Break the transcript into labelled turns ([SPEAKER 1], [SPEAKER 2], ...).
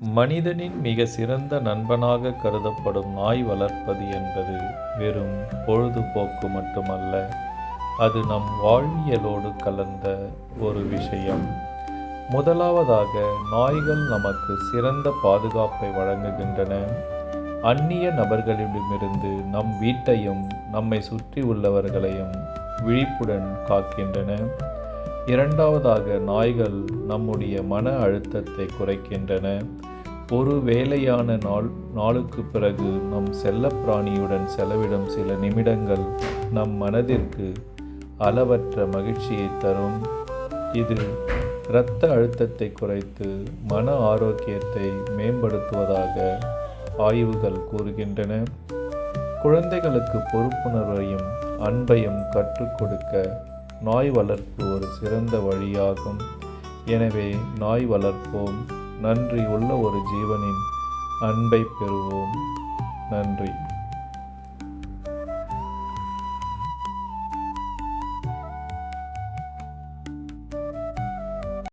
[SPEAKER 1] மனிதனின் மிக சிறந்த நண்பனாக கருதப்படும் நாய் வளர்ப்பது என்பது வெறும் பொழுதுபோக்கு மட்டுமல்ல, அது நம் வாழ்வியலோடு கலந்த ஒரு விஷயம். முதலாவதாக, நாய்கள் நமக்கு சிறந்த பாதுகாப்பை வழங்குகின்றன. அந்நிய நபர்களிடமிருந்து நம் வீட்டையும் நம்மை சுற்றி உள்ளவர்களையும் விழிப்புடன் காக்கின்றன. இரண்டாவதாக, நாய்கள் நம்முடைய மன அழுத்தத்தை குறைக்கின்றன. ஒரு வேலையான நாளுக்கு பிறகு நம் செல்லப்பிராணியுடன் செலவிடும் சில நிமிடங்கள் நம் மனதிற்கு அளவற்ற மகிழ்ச்சியை தரும். இது இரத்த அழுத்தத்தை குறைத்து மன ஆரோக்கியத்தை மேம்படுத்துவதாக ஆய்வுகள் கூறுகின்றன. குழந்தைகளுக்கு பொறுப்புணர்வையும் அன்பையும் கற்றுக் கொடுக்க நாய் வளர்ப்பு ஒரு சிறந்த வழியாகும். எனவே நாய் வளர்ப்போம், நன்றி உள்ள ஒரு ஜீவனின் அன்பை பெறுவோம். நன்றி.